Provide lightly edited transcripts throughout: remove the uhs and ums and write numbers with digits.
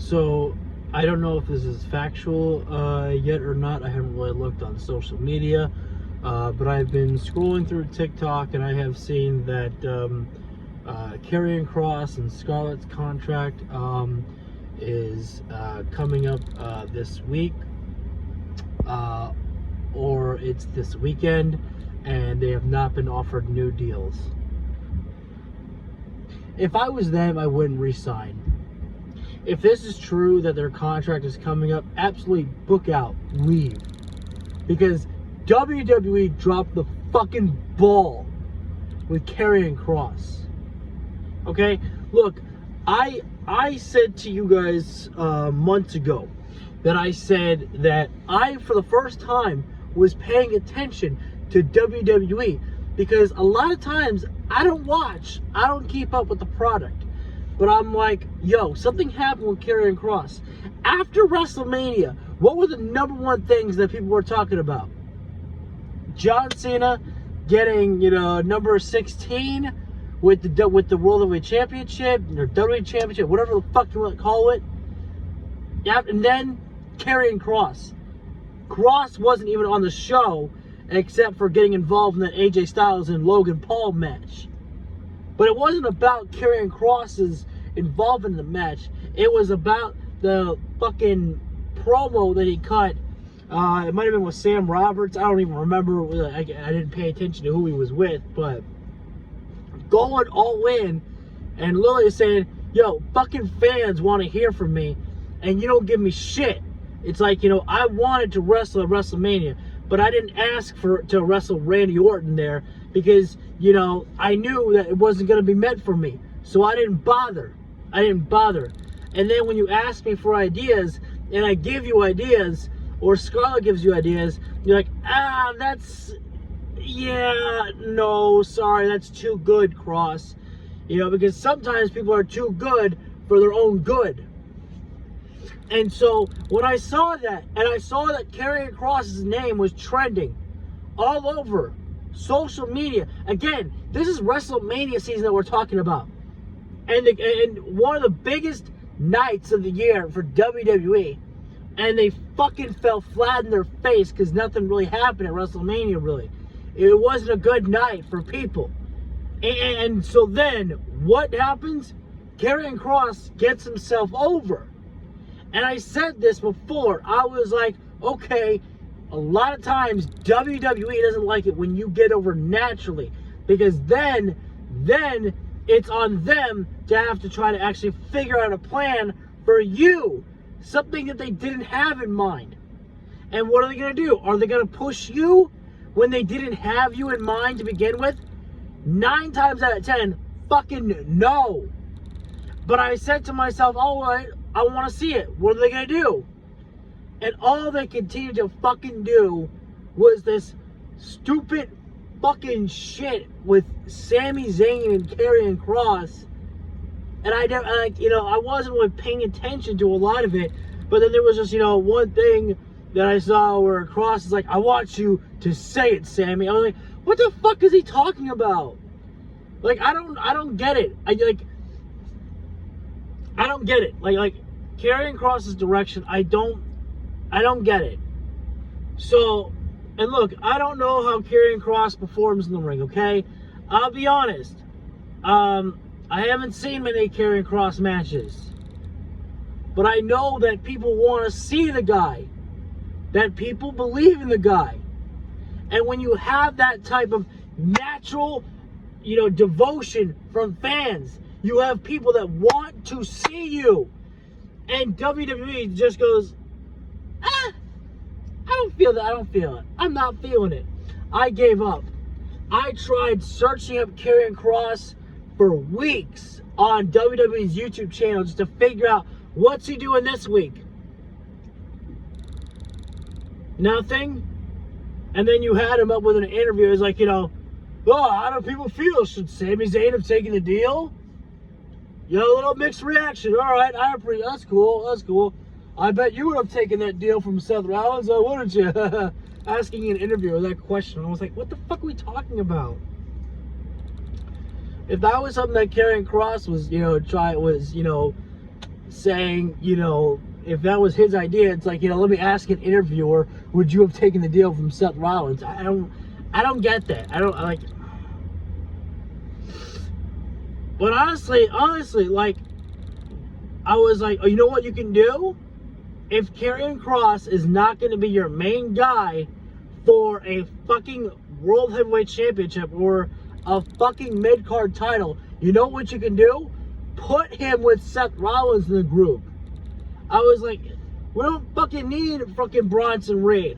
So I don't know if this is factual yet or not. I haven't really looked on social media, but I've been scrolling through TikTok and I have seen that Karrion Kross and Scarlet's contract is coming up this week, or it's this weekend, and they have not been offered new deals. If I was them, I wouldn't re-sign. If this is true that their contract is coming up, absolutely book out, leave. Because WWE dropped the fucking ball with Karrion Kross. Okay? Look, I said to you guys months ago that I said that I, for the first time, was paying attention to WWE, because a lot of times I don't keep up with the product. But I'm like, yo, something happened with Karrion Kross. After WrestleMania, what were the number one things that people were talking about? John Cena getting, number 16 with the World Heavyweight Championship, or WWE Championship, whatever the fuck you want to call it. Yeah, and then Karrion Kross. Kross wasn't even on the show except for getting involved in that AJ Styles and Logan Paul match. But it wasn't about Karrion Kross's involvement in the match. It was about the fucking promo that he cut. It might have been with Sam Roberts. I don't even remember. I didn't pay attention to who he was with. But going all in and literally saying, yo, fucking fans want to hear from me, and you don't give me shit. It's like, I wanted to wrestle at WrestleMania, but I didn't ask to wrestle Randy Orton there because, I knew that it wasn't going to be meant for me. So I didn't bother. And then when you ask me for ideas, and I give you ideas, or Scarlett gives you ideas, you're like, no, sorry, that's too good, Kross. Because sometimes people are too good for their own good. And so when I saw that, and I saw that Karrion Kross's name was trending all over social media. Again, this is WrestleMania season that we're talking about. And one of the biggest nights of the year for WWE. And they fucking fell flat in their face because nothing really happened at WrestleMania, really. It wasn't a good night for people. And so then, what happens? Karrion Kross gets himself over. And I said this before. I was like, okay, a lot of times WWE doesn't like it when you get over naturally, because then it's on them to have to try to actually figure out a plan for you, something that they didn't have in mind. And what are they going to do? Are they going to push you when they didn't have you in mind to begin with? 9 times out of 10, fucking no. But I said to myself, all right, I want to see it. What are they going to do? And all they continued to fucking do was this stupid fucking shit with Sami Zayn and Karrion Kross. And I wasn't really paying attention to a lot of it. But then there was just, one thing that I saw where Kross is like, I want you to say it, Sami. I was like, what the fuck is he talking about? Like, I don't get it. I don't get it. Like Karrion Kross's direction, I don't get it. So, and look, I don't know how Karrion Kross performs in the ring, okay? I'll be honest. I haven't seen many Karrion Kross matches. But I know that people want to see the guy. That people believe in the guy. And when you have that type of natural, devotion from fans, you have people that want to see you. And WWE just goes, I don't feel that. I don't feel it. I'm not feeling it. I gave up. I tried searching up Karrion Kross for weeks on WWE's YouTube channel just to figure out what's he doing this week. Nothing. And then you had him up with an interview. It's like, how do people feel? Should Sami Zayn have taken the deal? A little mixed reaction. All right, I appreciate. That's cool. I bet you would have taken that deal from Seth Rollins, wouldn't you? Asking in an interview that question. I was like, what the fuck are we talking about? If that was something that Karrion Kross was, saying, you know, if that was his idea, it's like, you know, let me ask an interviewer, would you have taken the deal from Seth Rollins? I don't get that. I don't like. But honestly, like, I was like, oh, you know what you can do? If Karrion Kross is not going to be your main guy for a fucking World Heavyweight Championship or a fucking mid-card title, you know what you can do? Put him with Seth Rollins in the group. I was like, we don't fucking need fucking Bronson Reed.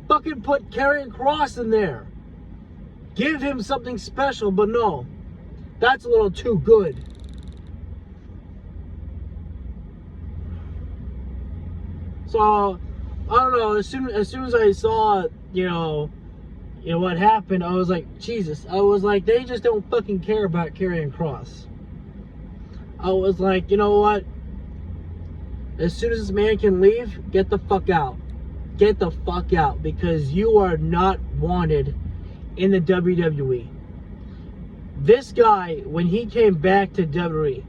Fucking put Karrion Kross in there. Give him something special, but no. That's a little too good. So, I don't know, as soon as I saw, you know what happened, I was like, Jesus. I was like, they just don't fucking care about Karrion Kross. I was like, you know what? As soon as this man can leave, get the fuck out. Get the fuck out, because you are not wanted in the WWE. This guy, when he came back to WWE,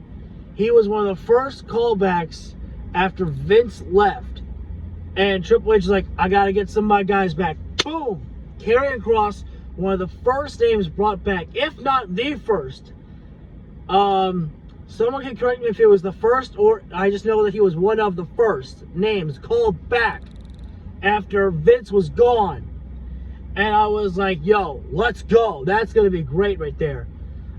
he was one of the first callbacks after Vince left. And Triple H is like, I got to get some of my guys back. Boom! Karrion Kross, one of the first names brought back, if not the first. Someone can correct me if it was the first, or I just know that he was one of the first names called back after Vince was gone. And I was like, yo, let's go. That's going to be great right there.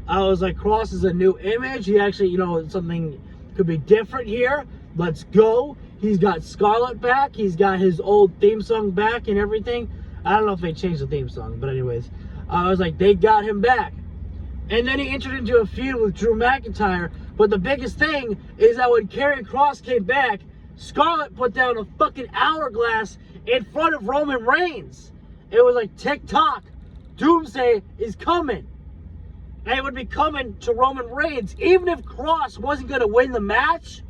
I was like, Kross is a new image. He actually, you know, something could be different here. Let's go. He's got Scarlet back. He's got his old theme song back and everything. I don't know if they changed the theme song, but anyways. I was like, they got him back. And then he entered into a feud with Drew McIntyre. But the biggest thing is that when Carrie Cross came back, Scarlett put down a fucking hourglass in front of Roman Reigns. It was like, tick-tock, Doomsday is coming. And it would be coming to Roman Reigns. Even if Cross wasn't going to win the match,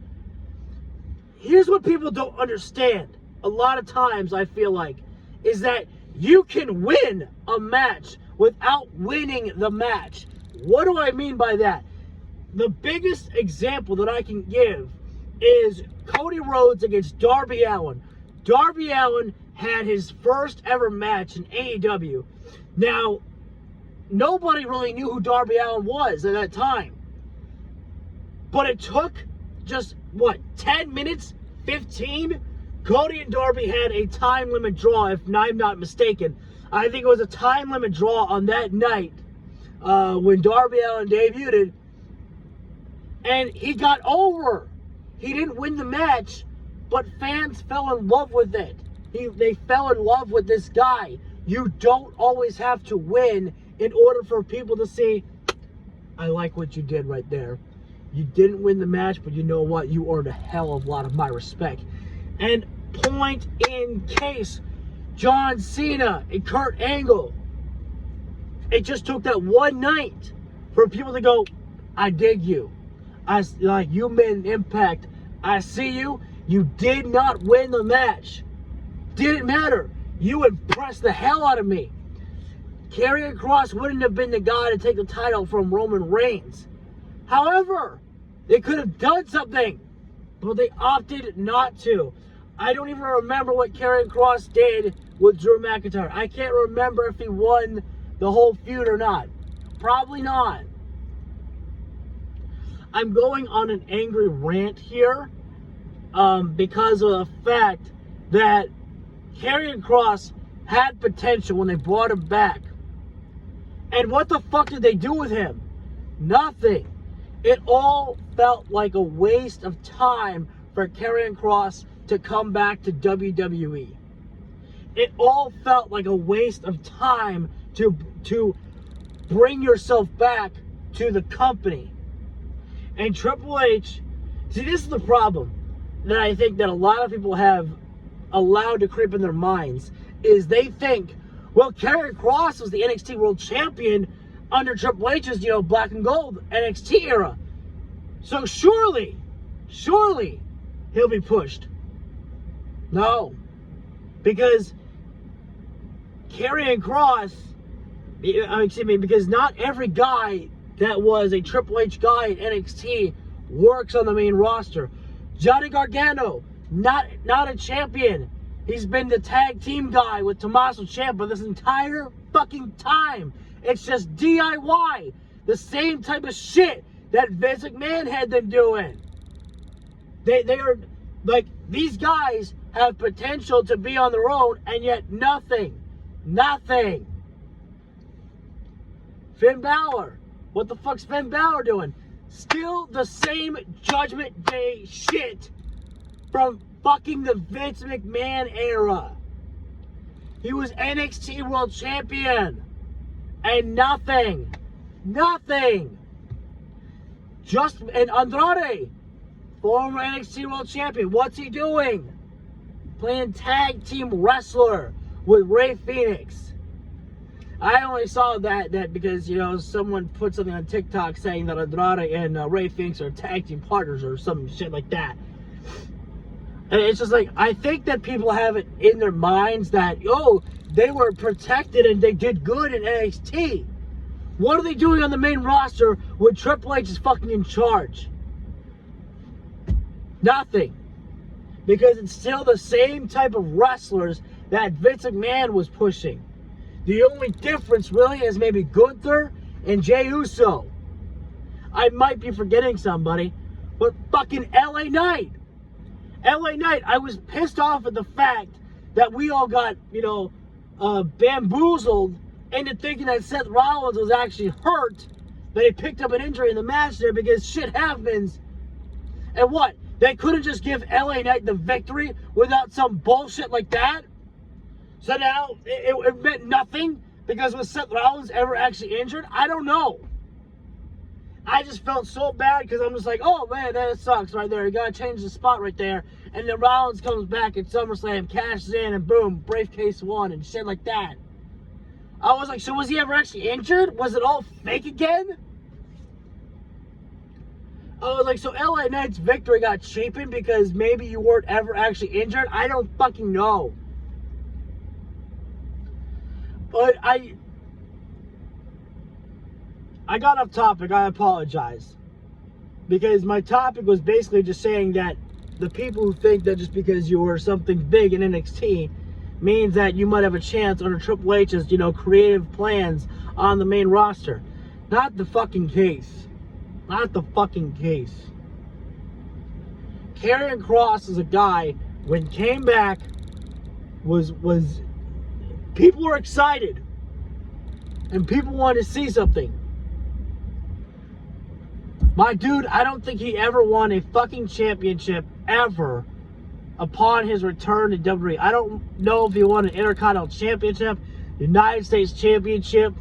here's what people don't understand. A lot of times, I feel like, is that you can win a match without winning the match. What do I mean by that? The biggest example that I can give is Cody Rhodes against Darby Allin. Darby Allin had his first ever match in AEW. Now, nobody really knew who Darby Allin was at that time. But it took just, 10 minutes? 15? Cody and Darby had a time limit draw, if I'm not mistaken. I think it was a time limit draw on that night when Darby Allin debuted. And he got over. He didn't win the match, but fans fell in love with it. They fell in love with this guy. You don't always have to win in order for people to see, I like what you did right there. You didn't win the match, but you know what? You earned a hell of a lot of my respect. And point in case, John Cena and Kurt Angle. It just took that one night for people to go, I dig you. You made an impact. I see you. You did not win the match. Didn't matter. You impressed the hell out of me. Karrion Kross wouldn't have been the guy to take the title from Roman Reigns. However, they could have done something, but they opted not to. I don't even remember what Karrion Kross did with Drew McIntyre. I can't remember if he won the whole feud or not. Probably not. I'm going on an angry rant here because of the fact that Karrion Kross had potential when they brought him back. And what the fuck did they do with him? Nothing. It all felt like a waste of time for Karrion Kross to come back to WWE. It all felt like a waste of time to bring yourself back to the company. And Triple H, see, this is the problem that I think that a lot of people have allowed to creep in their minds, is they think, well, Carrie Cross was the NXT World Champion under Triple H's, black and gold NXT era. So surely he'll be pushed. No. Because Karrion Kross, because not every guy that was a Triple H guy at NXT works on the main roster. Johnny Gargano, not a champion. He's been the tag team guy with Tommaso Ciampa this entire fucking time. It's just DIY. The same type of shit that Vince McMahon had them doing. They are, like, these guys have potential to be on their own, and yet nothing. Nothing. Finn Balor. What the fuck's Finn Balor doing? Still the same Judgment Day shit from fucking the Vince McMahon era. He was NXT World Champion. And nothing. Nothing. And Andrade, former NXT World Champion. What's he doing? Playing tag team wrestler with Rey Fenix. I only saw that because, you know, someone put something on TikTok saying that Andrade and Rey Fenix are tag team partners or some shit like that. And it's just like, I think that people have it in their minds that, oh, they were protected and they did good in NXT. What are they doing on the main roster when Triple H is fucking in charge? Nothing. Because it's still the same type of wrestlers that Vince McMahon was pushing. The only difference really is maybe Gunther and Jey Uso. I might be forgetting somebody, but fucking LA Knight. LA Knight, I was pissed off at the fact that we all got, you know, bamboozled into thinking that Seth Rollins was actually hurt, that he picked up an injury in the match there because shit happens. And what? They couldn't just give LA Knight the victory without some bullshit like that? So now it meant nothing because was Seth Rollins ever actually injured? I don't know. I just felt so bad because I'm just like, oh man, that sucks right there. You gotta change the spot right there. And then Rollins comes back at SummerSlam, cashes in, and boom, briefcase won and shit like that. I was like, so was he ever actually injured? Was it all fake again? I was like, so LA Knight's victory got cheapened because maybe you weren't ever actually injured? I don't fucking know. But I got off topic. I apologize. Because my topic was basically just saying that the people who think that just because you were something big in NXT means that you might have a chance under Triple H's, you know, creative plans on the main roster. Not the fucking case. Not the fucking case. Karrion Kross is a guy, when came back, was people were excited. And people wanted to see something. My dude, I don't think he ever won a fucking championship ever upon his return to WWE. I don't know if he won an Intercontinental Championship, United States Championship.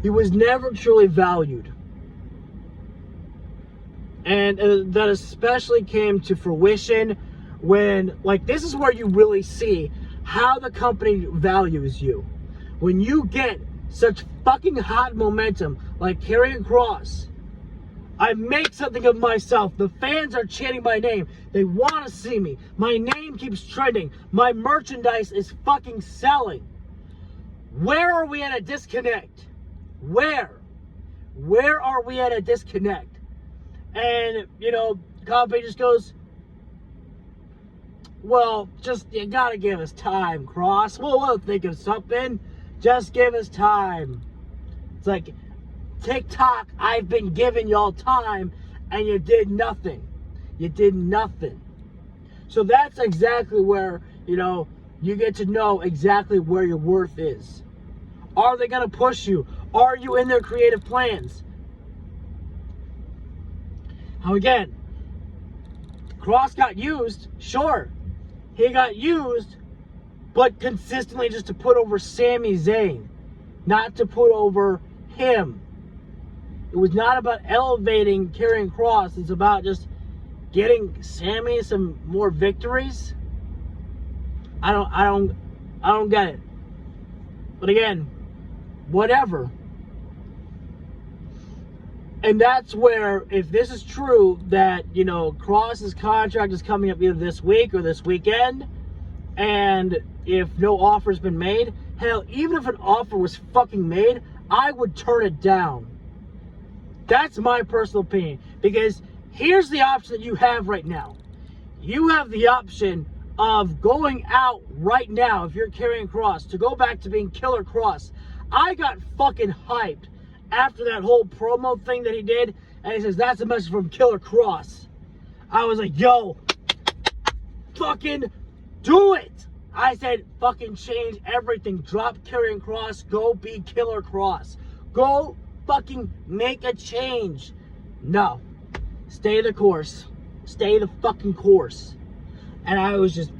He was never truly valued. And that especially came to fruition when, like, this is where you really see how the company values you. When you get such fucking hot momentum like Karrion Kross, I make something of myself. The fans are chanting my name. They want to see me. My name keeps trending. My merchandise is fucking selling. Where are we at a disconnect? Where are we at a disconnect? And, you know, the company just goes, well, just, you gotta give us time, Cross. We'll think of something. Just give us time. It's like, TikTok, I've been giving y'all time, and you did nothing. You did nothing. So that's exactly where, you know, you get to know exactly where your worth is. Are they going to push you? Are you in their creative plans? Now again, Kross got used, sure. He got used, but consistently just to put over Sami Zayn, not to put over him. It was not about elevating Karrion Kross. It's about just getting Sami some more victories. I don't get it. But again, whatever. And that's where, if this is true, that, you know, Kross's contract is coming up either this week or this weekend, and if no offer's been made, hell, even if an offer was fucking made, I would turn it down. That's my personal opinion. Because here's the option that you have right now. You have the option of going out right now, if you're Karrion Kross, to go back to being Killer Kross. I got fucking hyped after that whole promo thing that he did, and he says, that's a message from Killer Kross. I was like, yo, fucking do it. I said, fucking change everything. Drop Karrion Kross. Go be Killer Kross. Go fucking make a change. No. Stay the course. Stay the fucking course. And I was just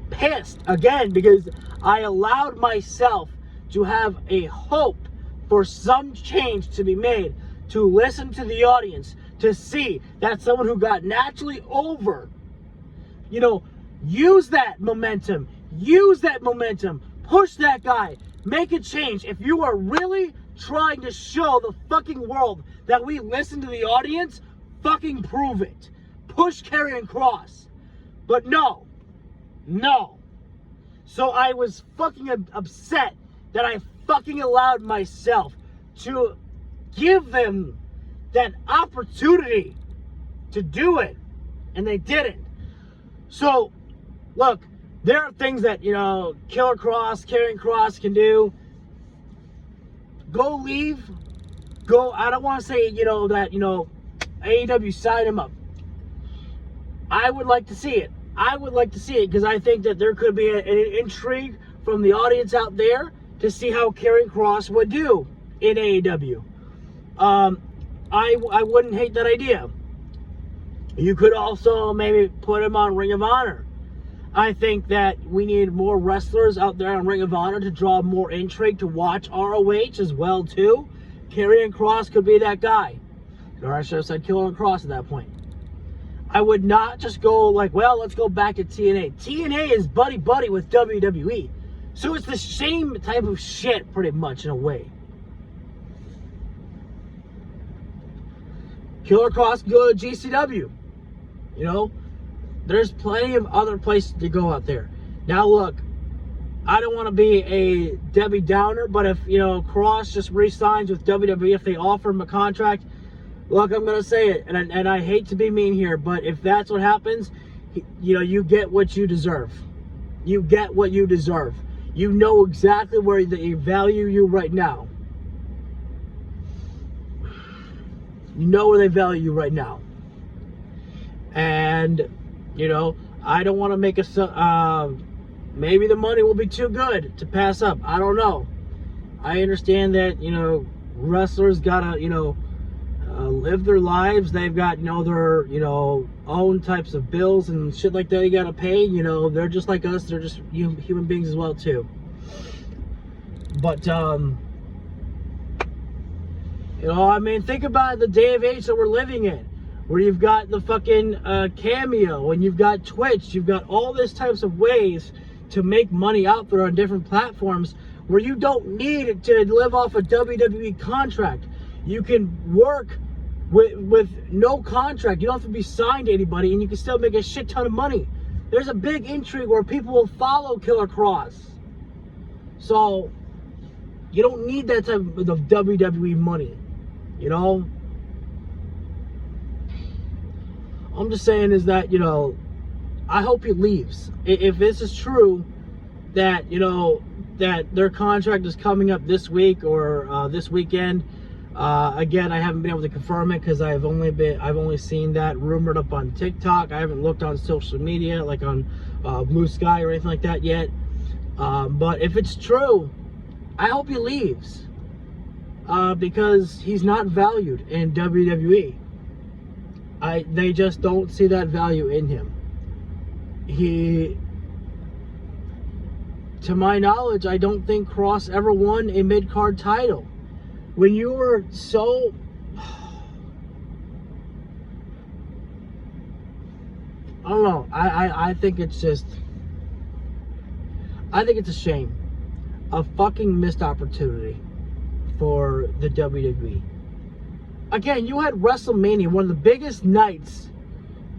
pissed again because I allowed myself to have a hope for some change to be made, to listen to the audience, to see that someone who got naturally over, you know, use that momentum, push that guy, make a change. If you are really trying to show the fucking world that we listen to the audience, fucking prove it. Push Karrion Kross. But no. So I was fucking upset that I fucking allowed myself to give them that opportunity to do it, and they didn't. So, look, there are things that, you know, Killer Kross, Karrion Kross can do. Go leave. Go, I don't want to say, you know, that, you know, AEW signed him up. I would like to see it. Because I think that there could be an intrigue from the audience out there to see how Karrion Kross would do in AEW. I wouldn't hate that idea. You could also maybe put him on Ring of Honor. I think that we need more wrestlers out there on Ring of Honor to draw more intrigue to watch ROH as well too. Karrion Kross could be that guy. Or I should have said Killer Kross at that point. I would not just go like, well, let's go back to TNA. TNA is buddy-buddy with WWE. So it's the same type of shit, pretty much, in a way. Killer Kross can go to GCW. You know? There's plenty of other places to go out there. Now, look, I don't want to be a Debbie Downer, but if, you know, Kross just re-signs with WWE, if they offer him a contract, look, I'm going to say it, and I hate to be mean here, but if that's what happens, you know, you get what you deserve. You get what you deserve. You know exactly where they value you right now. You know where they value you right now. And, you know, I don't want to make a... maybe the money will be too good to pass up. I don't know. I understand that, you know, wrestlers gotta, you know, live their lives. They've got, you know, their, you know, own types of bills and shit like that you gotta pay. You know, they're just like us. They're just human beings as well too. But you know, I mean, think about the day of age that we're living in, where you've got the fucking Cameo, and you've got Twitch, you've got all these types of ways to make money out there on different platforms, where you don't need to live off a WWE contract. You can work with no contract. You don't have to be signed to anybody, and you can still make a shit ton of money. There's a big intrigue where people will follow Killer Kross. So, you don't need that type of WWE money, you know? I'm just saying is that, you know, I hope he leaves. If this is true, that, you know, that their contract is coming up this week or this weekend. Again, I haven't been able to confirm it because I've only seen that rumored up on TikTok. I haven't looked on social media, like on Blue Sky or anything like that yet. But if it's true, I hope he leaves because he's not valued in WWE. They just don't see that value in him. To my knowledge, I don't think Kross ever won a mid-card title. When you were so... I don't know. I think it's just... I think it's a shame. A fucking missed opportunity for the WWE. Again, you had WrestleMania, one of the biggest nights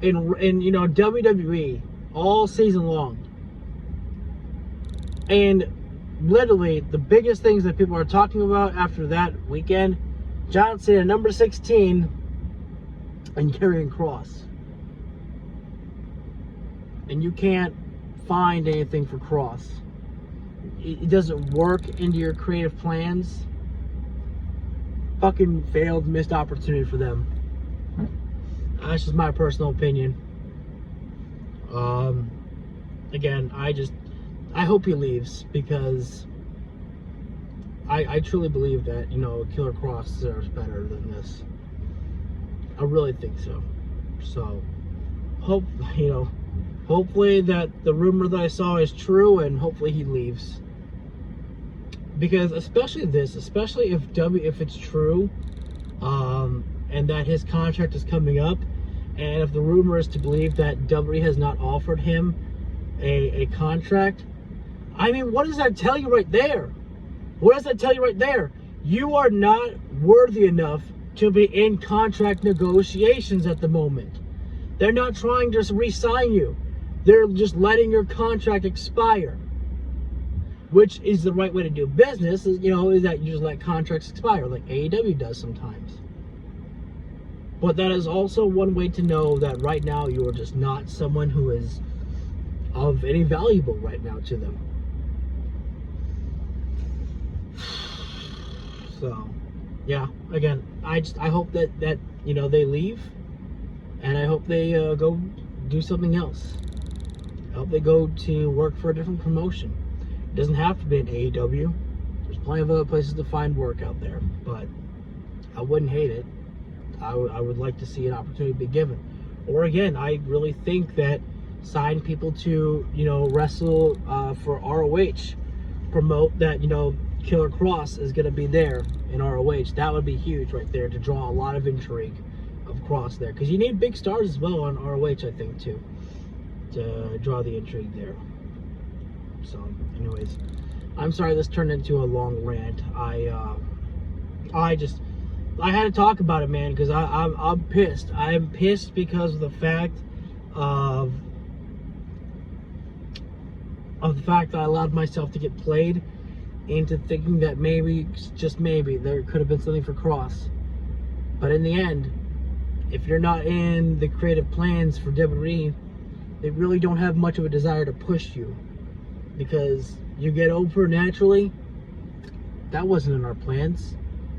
in you know, WWE all season long. And literally the biggest things that people are talking about after that weekend John Cena, number 16, and Karrion Kross. And you can't find anything for Cross. It doesn't work into your creative plans. Fucking failed, missed opportunity for them. That's just my personal opinion. Again, I hope he leaves, because I truly believe that, Killer Cross deserves better than this. I really think so. So, hopefully that the rumor that I saw is true, and hopefully he leaves. Because especially if it's true, and that his contract is coming up, and if the rumor is to believe that WWE has not offered him a contract, I mean, what does that tell you right there? What does that tell you right there? You are not worthy enough to be in contract negotiations at the moment. They're not trying to re-sign you. They're just letting your contract expire. Which is the right way to do business, is that you just let contracts expire, like AEW does sometimes. But that is also one way to know that right now you are just not someone who is of any valuable right now to them. So, yeah, again, I hope that they leave, and I hope they go do something else. I hope they go to work for a different promotion. It doesn't have to be an AEW. There's plenty of other places to find work out there, but I wouldn't hate it. I would like to see an opportunity be given. Or again, I really think that sign people to, wrestle for ROH. Promote that, Killer Cross is going to be there in ROH. That would be huge right there to draw a lot of intrigue of Cross there. Because you need big stars as well on ROH, I think, too, to draw the intrigue there. So, anyways, I'm sorry this turned into a long rant. I had to talk about it, man, because I'm pissed. I'm pissed because of the fact of the fact that I allowed myself to get played into thinking that maybe, just maybe, there could have been something for Cross. But in the end, if you're not in the creative plans for WWE, they really don't have much of a desire to push you. Because you get over naturally. That wasn't in our plans.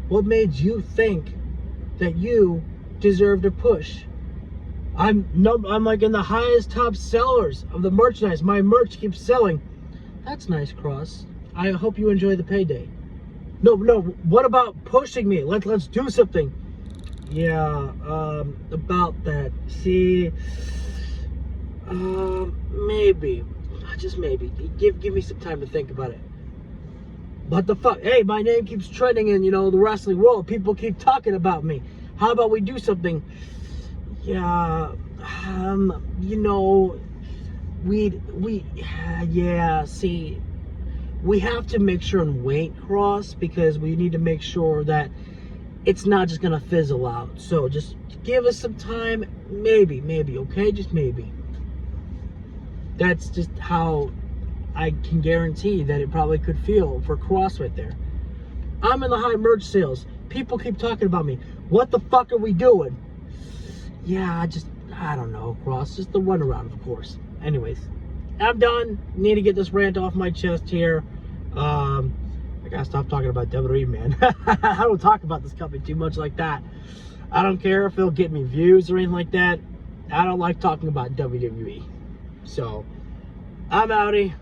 What made you think that you deserve to push? I'm like in the highest top sellers of the merchandise. My merch keeps selling. That's nice, Cross. I hope you enjoy the payday. No. What about pushing me? Let's do something. Yeah. About that. See. Maybe. Just maybe. Give me some time to think about it. What the fuck? Hey, my name keeps trending in, the wrestling world. People keep talking about me. How about we do something? Yeah, see, we have to make sure and wait, Cross, because we need to make sure that it's not just gonna fizzle out. So just give us some time, maybe, okay? Just maybe. That's just how I can guarantee that it probably could feel for Cross right there. I'm in the high merch sales. People keep talking about me. What the fuck are we doing? Yeah, I don't know, Cross. Just the runaround, of course. Anyways, I'm done. Need to get this rant off my chest here. I gotta stop talking about WWE, man. I don't talk about this company too much like that. I don't care if it'll get me views or anything like that. I don't like talking about WWE. So, I'm outie.